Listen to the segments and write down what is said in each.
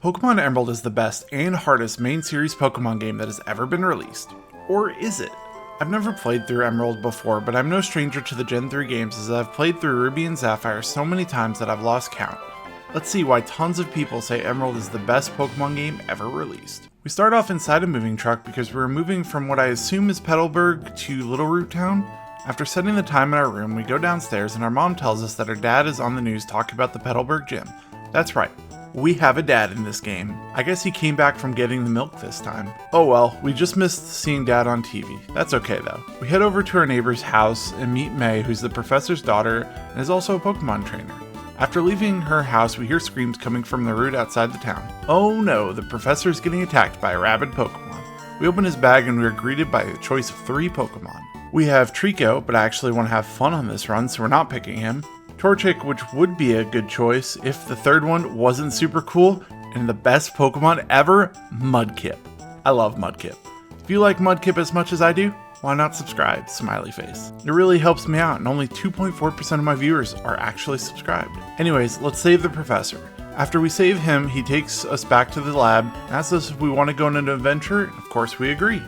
Pokémon Emerald is the best and hardest main series Pokémon game that has ever been released. Or is it? I've never played through Emerald before, but I'm no stranger to the Gen 3 games as I've played through Ruby and Sapphire so many times that I've lost count. Let's see why tons of people say Emerald is the best Pokémon game ever released. We start off inside a moving truck because we're moving from what I assume is Petalburg to Little Root Town. After setting the time in our room, we go downstairs and our mom tells us that her dad is on the news talking about the Petalburg gym. That's right. We have a dad in this game. I guess he came back from getting the milk this time. Oh well, we just missed seeing dad on TV. That's okay though. We head over to our neighbor's house and meet May, who's the professor's daughter and is also a Pokemon trainer. After leaving her house, we hear screams coming from the route outside the town. Oh no, the professor's getting attacked by a rabid Pokemon. We open his bag and we are greeted by a choice of 3 Pokemon. We have Trico, but I actually want to have fun on this run, so we're not picking him. Torchic, which would be a good choice if the third one wasn't super cool, and the best Pokemon ever, Mudkip. I love Mudkip. If you like Mudkip as much as I do, why not subscribe? Smiley face. It really helps me out, and only 2.4% of my viewers are actually subscribed. Anyways, let's save the professor. After we save him, he takes us back to the lab, asks us if we want to go on an adventure, and of course we agree.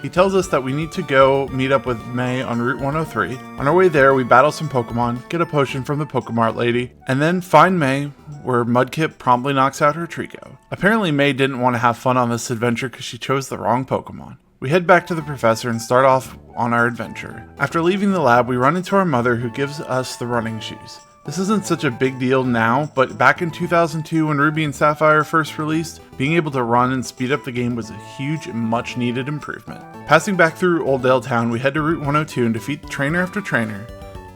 He tells us that we need to go meet up with May on Route 103. On our way there, we battle some Pokemon, get a potion from the Pokemart lady, and then find May, where Mudkip promptly knocks out her Trico. Apparently May didn't want to have fun on this adventure because she chose the wrong Pokemon. We head back to the professor and start off on our adventure. After leaving the lab, we run into our mother who gives us the running shoes. This isn't such a big deal now, but back in 2002 when Ruby and Sapphire first released, being able to run and speed up the game was a huge and much needed improvement. Passing back through Oldale Town, we head to Route 102 and defeat trainer after trainer.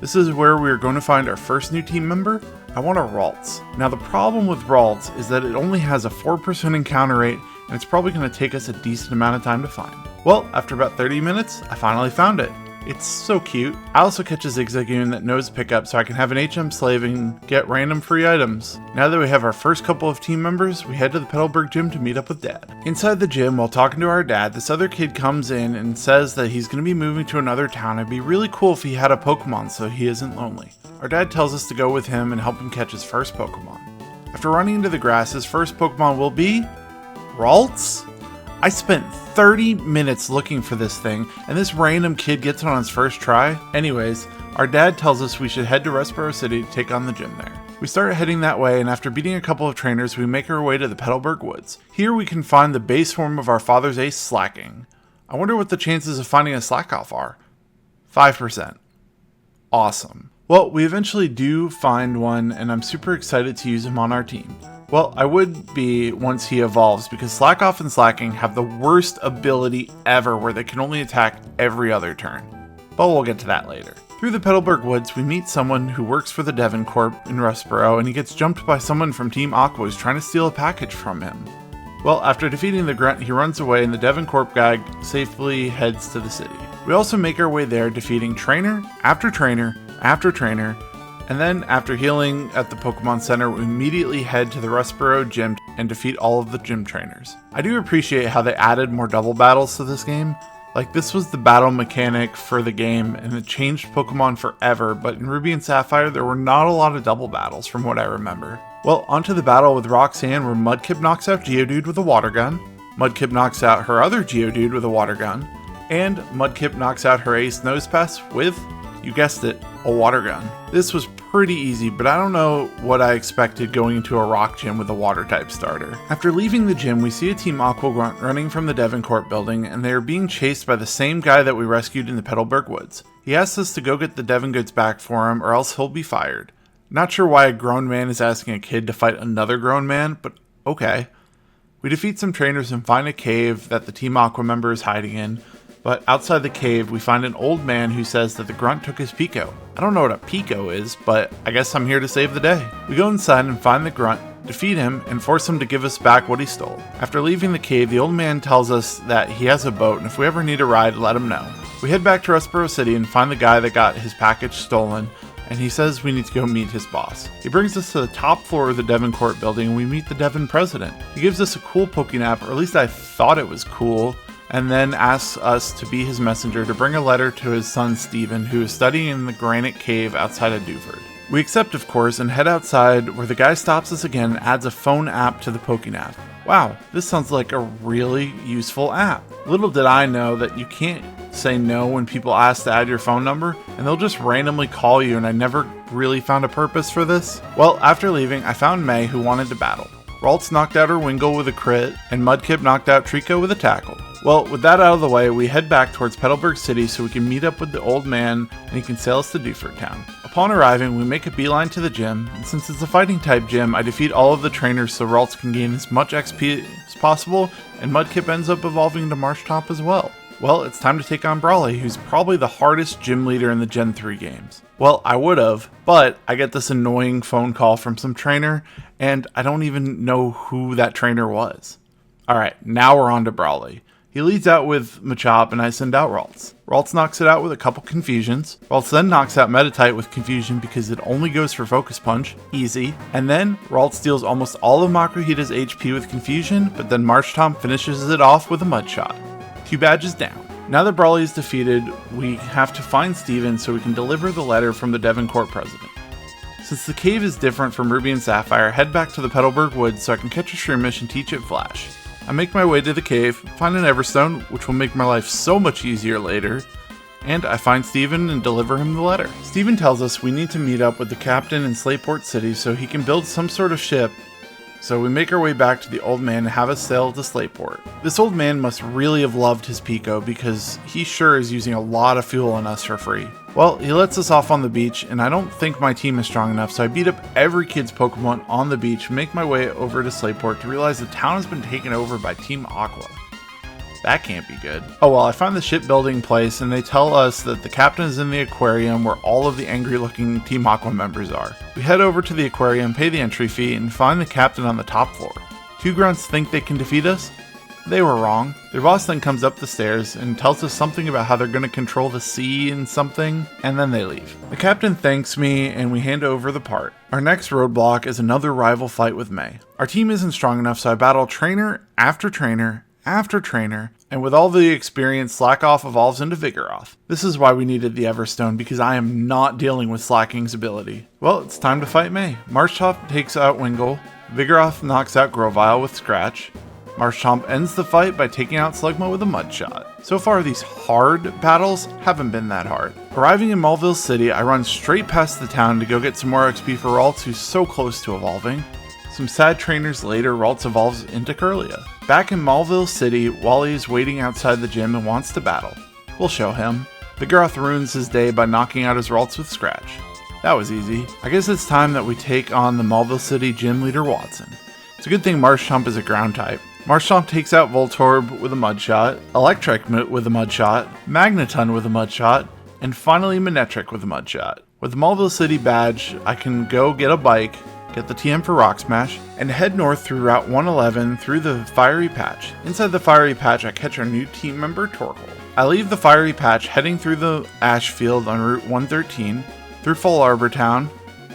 This is where we are going to find our first new team member. I want a Ralts. Now the problem with Ralts is that it only has a 4% encounter rate and it's probably going to take us a decent amount of time to find. Well, after about 30 minutes, I finally found it. It's so cute. I also catch a Zigzagoon that knows pickup so I can have an HM slave and get random free items. Now that we have our first couple of team members, we head to the Petalburg gym to meet up with Dad. Inside the gym, while talking to our dad, this other kid comes in and says that he's going to be moving to another town. It'd be really cool if he had a Pokemon so he isn't lonely. Our dad tells us to go with him and help him catch his first Pokemon. After running into the grass, his first Pokemon will be Ralts? I spent 30 minutes looking for this thing, and this random kid gets it on his first try. Anyways, our dad tells us we should head to Rustboro City to take on the gym there. We start heading that way, and after beating a couple of trainers, we make our way to the Petalburg Woods. Here we can find the base form of our father's ace, Slacking. I wonder what the chances of finding a Slackoff are. 5%. Awesome. Well, we eventually do find one, and I'm super excited to use him on our team. Well, I would be once he evolves because Slackoff and Slacking have the worst ability ever where they can only attack every other turn. But we'll get to that later. Through the Petalburg Woods, we meet someone who works for the Devon Corp in Rustboro and he gets jumped by someone from Team Aqua who's trying to steal a package from him. Well, after defeating the grunt, he runs away and the Devon Corp guy safely heads to the city. We also make our way there defeating trainer after trainer after trainer. And then, after healing at the Pokemon Center, we immediately head to the Rustboro gym and defeat all of the gym trainers. I do appreciate how they added more double battles to this game. Like, this was the battle mechanic for the game, and it changed Pokemon forever, but in Ruby and Sapphire, there were not a lot of double battles from what I remember. Well, onto the battle with Roxanne, where Mudkip knocks out Geodude with a water gun, Mudkip knocks out her other Geodude with a water gun, and Mudkip knocks out her ace Nosepass with, you guessed it, a water gun. This was pretty easy, but I don't know what I expected going into a rock gym with a water type starter. After leaving the gym, we see a Team Aqua Grunt running from the Devon Corp building, and they are being chased by the same guy that we rescued in the Petalburg Woods. He asks us to go get the Devon goods back for him, or else he'll be fired. Not sure why a grown man is asking a kid to fight another grown man, but okay. We defeat some trainers and find a cave that the Team Aqua member is hiding in. But outside the cave, we find an old man who says that the grunt took his Pico. I don't know what a Pico is, but I guess I'm here to save the day. We go inside and find the grunt, defeat him, and force him to give us back what he stole. After leaving the cave, the old man tells us that he has a boat, and if we ever need a ride, let him know. We head back to Rustboro City and find the guy that got his package stolen, and he says we need to go meet his boss. He brings us to the top floor of the Devon Court building, and we meet the Devon president. He gives us a cool Pokénap, or at least I thought it was cool, and then asks us to be his messenger to bring a letter to his son Steven, who is studying in the granite cave outside of Dewford. We accept, of course, and head outside where the guy stops us again and adds a phone app to the Pokénav. Wow, this sounds like a really useful app. Little did I know that you can't say no when people ask to add your phone number, and they'll just randomly call you, and I never really found a purpose for this. Well, after leaving, I found May, who wanted to battle. Ralts knocked out her Wingull with a crit, and Mudkip knocked out Trico with a tackle. Well, with that out of the way, we head back towards Petalburg City so we can meet up with the old man and he can sail us to Dewford Town. Upon arriving, we make a beeline to the gym, and since it's a fighting type gym, I defeat all of the trainers so Ralts can gain as much XP as possible, and Mudkip ends up evolving into Marshtomp as well. Well, it's time to take on Brawley, who's probably the hardest gym leader in the Gen 3 games. Well, I would've, but I get this annoying phone call from some trainer, and I don't even know who that trainer was. Alright, now we're on to Brawley. He leads out with Machop, and I send out Ralts. Ralts knocks it out with a couple confusions. Ralts then knocks out Meditite with confusion because it only goes for Focus Punch. Easy. And then Ralts steals almost all of Makuhita's HP with confusion, but then Marshtomp finishes it off with a Mud Shot. 2 badges down. Now that Brawley is defeated, we have to find Steven so we can deliver the letter from the Devoncourt president. Since the cave is different from Ruby and Sapphire, head back to the Petalburg Woods so I can catch a Shroomish and teach it Flash. I make my way to the cave, find an Everstone, which will make my life so much easier later, and I find Steven and deliver him the letter. Steven tells us we need to meet up with the captain in Slateport City so he can build some sort of ship, so we make our way back to the old man and have us sail to Slateport. This old man must really have loved his Pico because he sure is using a lot of fuel on us for free. Well, he lets us off on the beach, and I don't think my team is strong enough, so I beat up every kid's Pokemon on the beach and make my way over to Slateport to realize the town has been taken over by Team Aqua. That can't be good. Oh well, I find the shipbuilding place, and they tell us that the captain is in the aquarium where all of the angry-looking Team Aqua members are. We head over to the aquarium, pay the entry fee, and find the captain on the top floor. 2 grunts think they can defeat us? They were wrong. Their boss then comes up the stairs and tells us something about how they're going to control the sea and something, and then they leave. The captain thanks me and we hand over the part. Our next roadblock is another rival fight with May. Our team isn't strong enough, so I battle trainer after trainer after trainer, and with all the experience, Slackoff evolves into Vigoroth. This is why we needed the Everstone, because I am not dealing with Slacking's ability. Well, it's time to fight May. Marshtomp takes out Wingull, Vigoroth knocks out Grovyle with Scratch, Marshtomp ends the fight by taking out Slugma with a Mud Shot. So far, these hard battles haven't been that hard. Arriving in Maulville City, I run straight past the town to go get some more XP for Ralts, who's so close to evolving. Some sad trainers later, Ralts evolves into Kirlia. Back in Maulville City, Wally is waiting outside the gym and wants to battle. We'll show him. Vigoroth ruins his day by knocking out his Ralts with Scratch. That was easy. I guess it's time that we take on the Maulville City gym leader Watson. It's a good thing Marshtomp is a ground type. Marshtomp takes out Voltorb with a Mud Shot, Electrike with a Mud Shot, Magneton with a Mud Shot, and finally Manectric with a Mud Shot. With the Maulville City badge, I can go get a bike, get the TM for Rock Smash, and head north through Route 111 through the Fiery Patch. Inside the Fiery Patch, I catch our new team member, Torkoal. I leave the Fiery Patch heading through the Ash Field on Route 113, through Fall Arbor Town,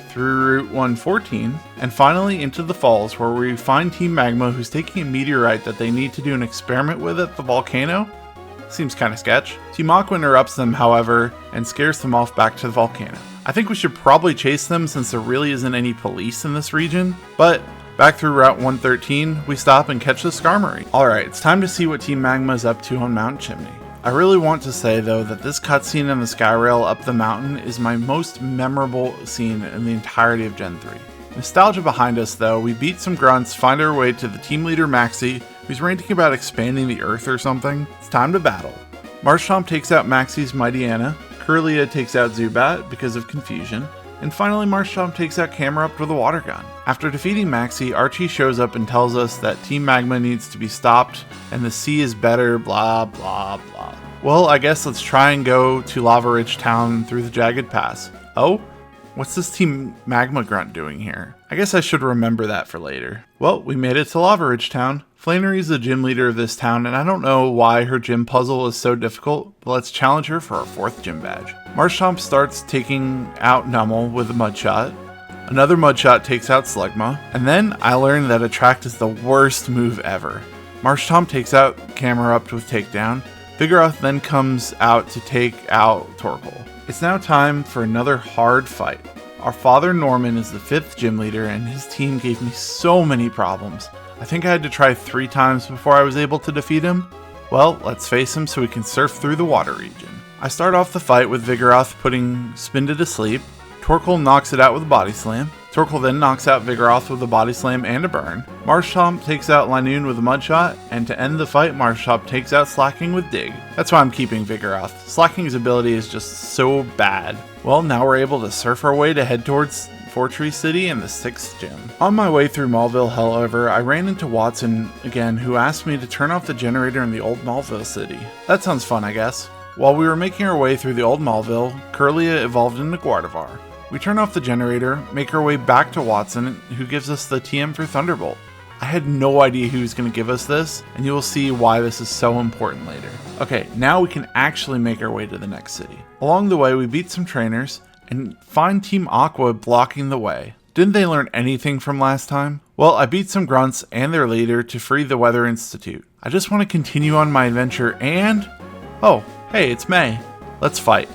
through Route 114, and finally into the falls where we find Team Magma, who's taking a meteorite that they need to do an experiment with at the volcano. Seems kinda sketch. Team Aqua interrupts them, however, and scares them off back to the volcano. I think we should probably chase them since there really isn't any police in this region, but back through Route 113, we stop and catch the Skarmory. Alright, it's time to see what Team Magma is up to on Mount Chimney. I really want to say though that this cutscene on the Skyrail up the mountain is my most memorable scene in the entirety of Gen 3. Nostalgia behind us though, we beat some grunts, find our way to the team leader Maxie, who's ranting about expanding the earth or something. It's time to battle. Marshtomp takes out Maxie's Mightyena, Kirlia takes out Zubat because of confusion, and finally Marshtomp takes out Camerupt with a water gun. After defeating Maxie, Archie shows up and tells us that Team Magma needs to be stopped and the sea is better, blah blah blah. Well, I guess let's try and go to Lava Ridge Town through the Jagged Pass. Oh? What's this Team Magma grunt doing here? I guess I should remember that for later. Well, we made it to Lava Ridge Town. Flannery's the gym leader of this town, and I don't know why her gym puzzle is so difficult, but let's challenge her for our 4th gym badge. Marshtomp starts taking out Nummel with a Mud Shot. Another Mud Shot takes out Slugma, and then I learned that Attract is the worst move ever. Marshtomp takes out Camerupt with Takedown. Vigoroth then comes out to take out Torkoal. It's now time for another hard fight. Our father Norman is the 5th gym leader and his team gave me so many problems. I think I had to try 3 times before I was able to defeat him. Well, let's face him so we can surf through the water region. I start off the fight with Vigoroth putting Spinda to sleep. Torkoal knocks it out with a body slam. Torkoal then knocks out Vigoroth with a body slam and a burn. Marshtomp takes out Linoone with a mud shot, and to end the fight, Marshtomp takes out Slacking with Dig. That's why I'm keeping Vigoroth. Slacking's ability is just so bad. Well, now we're able to surf our way to head towards Fortree City and the 6th gym. On my way through Maulville, however, I ran into Watson again, who asked me to turn off the generator in the old Maulville city. That sounds fun, I guess. While we were making our way through the old Maulville, Kirlia evolved into Gardevoir. We turn off the generator, make our way back to Watson, who gives us the TM for Thunderbolt. I had no idea he was going to give us this, and you will see why this is so important later. Okay, now we can actually make our way to the next city. Along the way, we beat some trainers, and find Team Aqua blocking the way. Didn't they learn anything from last time? Well, I beat some grunts and their leader to free the Weather Institute. I just want to continue on my adventure and... oh, hey, it's May. Let's fight.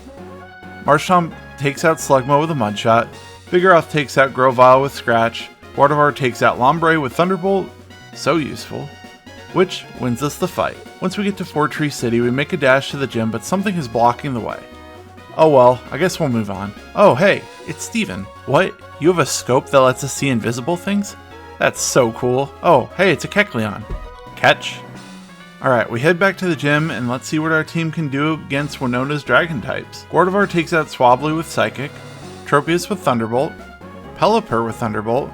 Marshtomp takes out Slugma with a mud shot. Vigoroth takes out Grovyle with Scratch. Gardevoir takes out Lombre with Thunderbolt. So useful. Which wins us the fight. Once we get to Fortree City, we make a dash to the gym, but something is blocking the way. Oh well, I guess we'll move on. Oh hey, it's Steven. What? You have a scope that lets us see invisible things? That's so cool. Oh, hey, it's a Kecleon. Catch. Alright, we head back to the gym and let's see what our team can do against Winona's dragon types. Gardevoir takes out Swablu with Psychic, Tropius with Thunderbolt, Pelipper with Thunderbolt,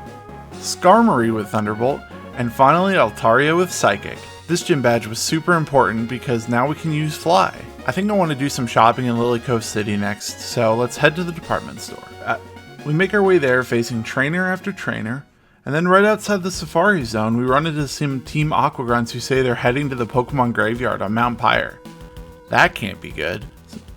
Skarmory with Thunderbolt, and finally Altaria with Psychic. This gym badge was super important because now we can use Fly. I think I want to do some shopping in Lily Cove City next, so let's head to the department store. We make our way there facing trainer after trainer, and then right outside the Safari Zone, we run into some Team Aqua Grunts who say they're heading to the Pokemon Graveyard on Mount Pyre. That can't be good.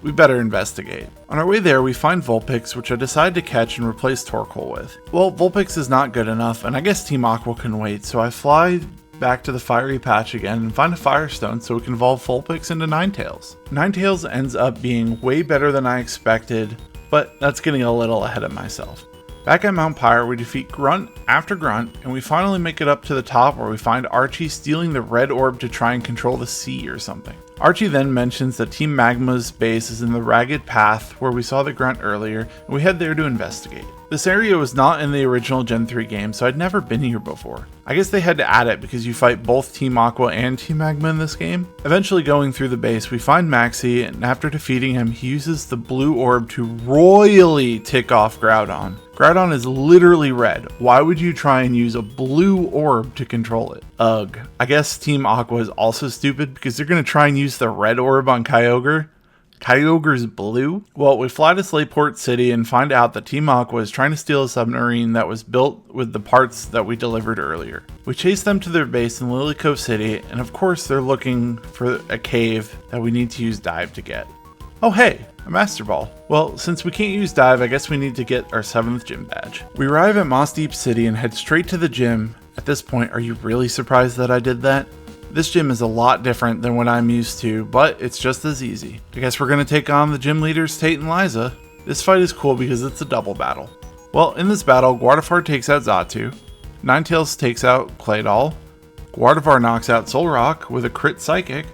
We better investigate. On our way there, we find Vulpix, which I decide to catch and replace Torkoal with. Well, Vulpix is not good enough, and I guess Team Aqua can wait, so I fly back to the Fiery Patch again and find a Firestone so we can evolve Vulpix into Ninetales. Ninetales ends up being way better than I expected, but that's getting a little ahead of myself. Back at Mount Pyre, we defeat Grunt after Grunt, and we finally make it up to the top where we find Archie stealing the red orb to try and control the sea or something. Archie then mentions that Team Magma's base is in the Ragged Path where we saw the Grunt earlier, and we head there to investigate. This area was not in the original Gen 3 game, so I'd never been here before. I guess they had to add it because you fight both Team Aqua and Team Magma in this game. Eventually going through the base, we find Maxie, and after defeating him, he uses the blue orb to royally tick off Groudon. Groudon is literally red. Why would you try and use a blue orb to control it? Ugh. I guess Team Aqua is also stupid because they're going to try and use the red orb on Kyogre. Kyogre's blue? Well, we fly to Slateport City and find out that Team Aqua is trying to steal a submarine that was built with the parts that we delivered earlier. We chase them to their base in Lily Cove City, and of course they're looking for a cave that we need to use Dive to get. Oh hey, a Master Ball. Well, since we can't use Dive, I guess we need to get our 7th gym badge. We arrive at Moss Deep City and head straight to the gym. At this point, are you really surprised that I did that? This gym is a lot different than what I'm used to, but it's just as easy. I guess we're going to take on the gym leaders Tate and Liza. This fight is cool because it's a double battle. Well, in this battle, Gardevoir takes out Xatu, Ninetales takes out Claydol, Gardevoir knocks out Solrock with a crit Psychic,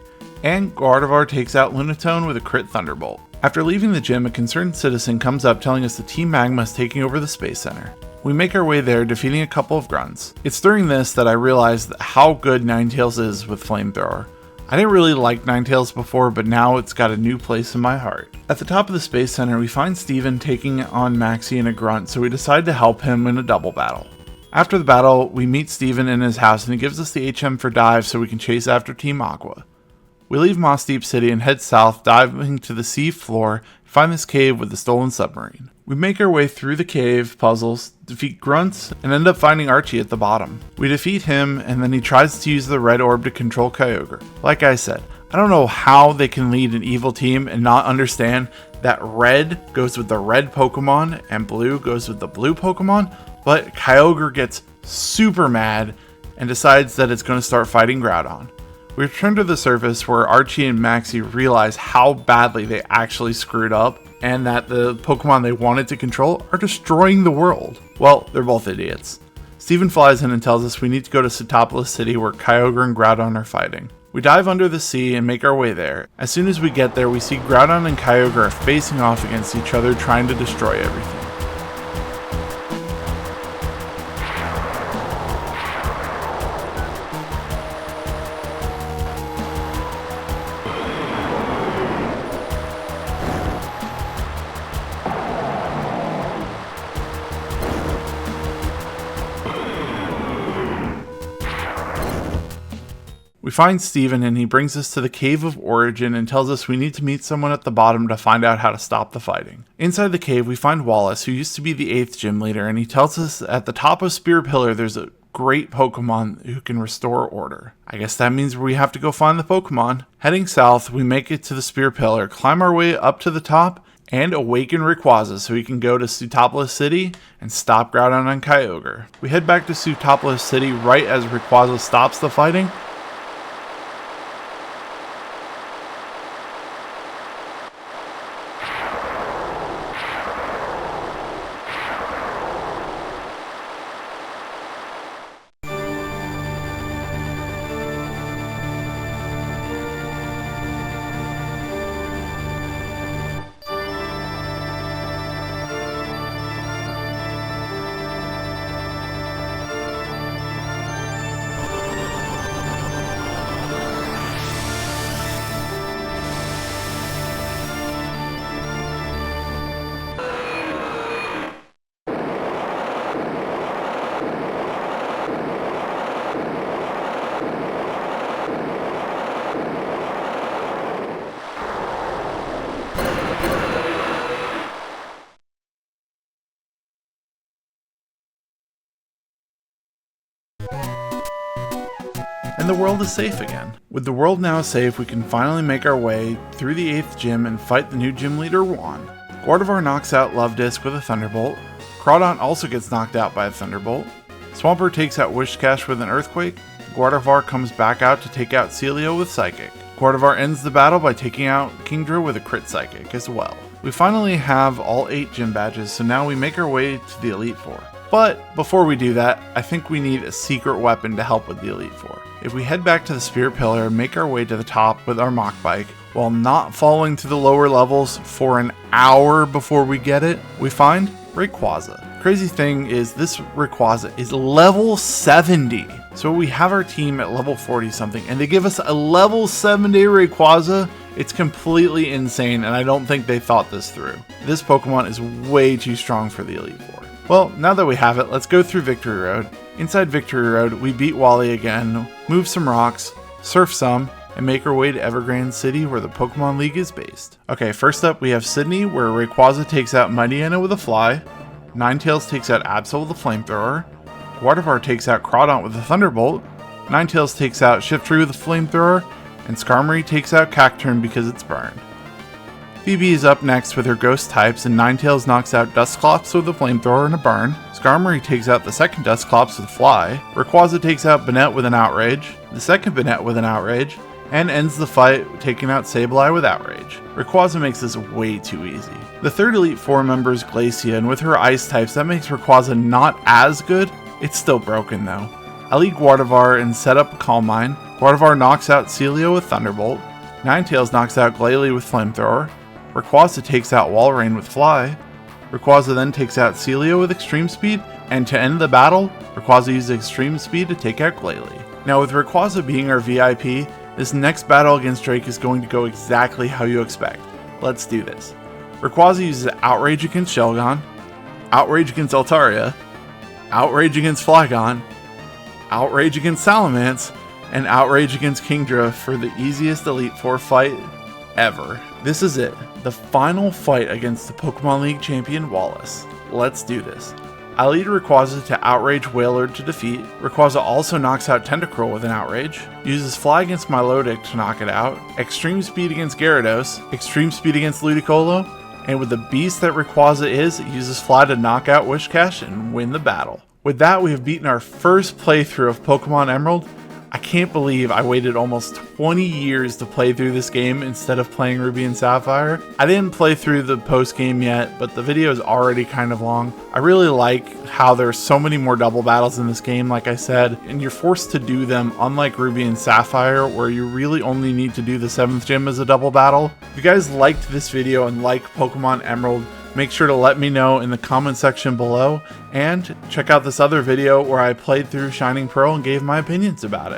and Gardevoir takes out Lunatone with a crit Thunderbolt. After leaving the gym, a concerned citizen comes up telling us that Team Magma is taking over the Space Center. We make our way there, defeating a couple of grunts. It's during this that I realized how good Ninetales is with Flamethrower. I didn't really like Ninetales before, but now it's got a new place in my heart. At the top of the Space Center, we find Steven taking on Maxie and a grunt, so we decide to help him in a double battle. After the battle, we meet Steven in his house and he gives us the HM for Dive so we can chase after Team Aqua. We leave Moss Deep City and head south, diving to the sea floor, and find this cave with the stolen submarine. We make our way through the cave puzzles, defeat grunts, and end up finding Archie at the bottom. We defeat him, and then he tries to use the red orb to control Kyogre. Like I said, I don't know how they can lead an evil team and not understand that red goes with the red Pokemon and blue goes with the blue Pokemon, but Kyogre gets super mad and decides that it's going to start fighting Groudon. We return to the surface where Archie and Maxie realize how badly they actually screwed up. and that the Pokemon they wanted to control are destroying the world. Well, they're both idiots. Steven flies in and tells us we need to go to Sootopolis City where Kyogre and Groudon are fighting. We dive under the sea and make our way there. As soon as we get there, we see Groudon and Kyogre are facing off against each other trying to destroy everything. We find Steven and he brings us to the Cave of Origin and tells us we need to meet someone at the bottom to find out how to stop the fighting. Inside the cave we find Wallace, who used to be the 8th gym leader, and he tells us at the top of Spear Pillar there's a great Pokemon who can restore order. I guess that means we have to go find the Pokemon. Heading south, we make it to the Spear Pillar, climb our way up to the top, and awaken Rayquaza so we can go to Sootopolis City and stop Groudon and Kyogre. We head back to Sootopolis City right as Rayquaza stops the fighting. And the world is safe again. With the world now safe, we can finally make our way through the 8th gym and fight the new gym leader, Juan. Gardevoir knocks out Luvdisc with a Thunderbolt. Crawdon also gets knocked out by a Thunderbolt. Swampert takes out Whiscash with an Earthquake. Gardevoir comes back out to take out Celio with Psychic. Gardevoir ends the battle by taking out Kingdra with a Crit Psychic as well. We finally have all 8 gym badges, so now we make our way to the Elite Four. But before we do that, I think we need a secret weapon to help with the Elite Four. If we head back to the Spirit Pillar and make our way to the top with our Mach Bike, while not falling to the lower levels for an hour before we get it, we find Rayquaza. Crazy thing is this Rayquaza is level 70. So we have our team at level 40 something and they give us a level 70 Rayquaza. It's completely insane and I don't think they thought this through. This Pokemon is way too strong for the Elite Four. Well, now that we have it, let's go through Victory Road. Inside Victory Road, we beat Wally again, move some rocks, surf some, and make our way to Evergrande City where the Pokemon League is based. Okay, first up we have Sydney where Rayquaza takes out Mightyena with a Fly, Ninetales takes out Absol with a Flamethrower, Gardevoir takes out Crawdon with a Thunderbolt, Ninetales takes out Shiftry with a Flamethrower, and Skarmory takes out Cacturne because it's burned. Phoebe is up next with her ghost types and Ninetales knocks out Dusclops with a Flamethrower and a burn. Skarmory takes out the second Dusclops with a Fly. Rayquaza takes out Banette with an Outrage, the second Banette with an Outrage, and ends the fight taking out Sableye with Outrage. Rayquaza makes this way too easy. The third Elite Four member is Glacia, and with her ice types that makes Rayquaza not as good. It's still broken though. I lead Gardevoir and set up a Calm Mind. Gardevoir knocks out Celio with Thunderbolt. Ninetales knocks out Glalie with Flamethrower. Rayquaza takes out Walrein with Fly. Rayquaza then takes out Celio with Extreme Speed, and to end the battle, Rayquaza uses Extreme Speed to take out Glalie. Now with Rayquaza being our VIP, this next battle against Drake is going to go exactly how you expect. Let's do this. Rayquaza uses Outrage against Shelgon, Outrage against Altaria, Outrage against Flygon, Outrage against Salamence, and Outrage against Kingdra for the easiest Elite Four fight ever. This is it, the final fight against the Pokemon League champion Wallace. Let's do this. I lead Rayquaza to Outrage Wailord to defeat. Rayquaza also knocks out Tentacruel with an Outrage, uses Fly against Milotic to knock it out, Extreme Speed against Gyarados, Extreme Speed against Ludicolo, and with the beast that Rayquaza is, it uses Fly to knock out Whiscash and win the battle. With that, we have beaten our first playthrough of Pokemon Emerald. I can't believe I waited almost 20 years to play through this game instead of playing Ruby and Sapphire. I didn't play through the post game yet, but the video is already kind of long. I really like how there's so many more double battles in this game, like I said, and you're forced to do them, unlike Ruby and Sapphire, where you really only need to do the 7th gym as a double battle. If you guys liked this video and like Pokemon Emerald, make sure to let me know in the comment section below, and check out this other video where I played through Shining Pearl and gave my opinions about it.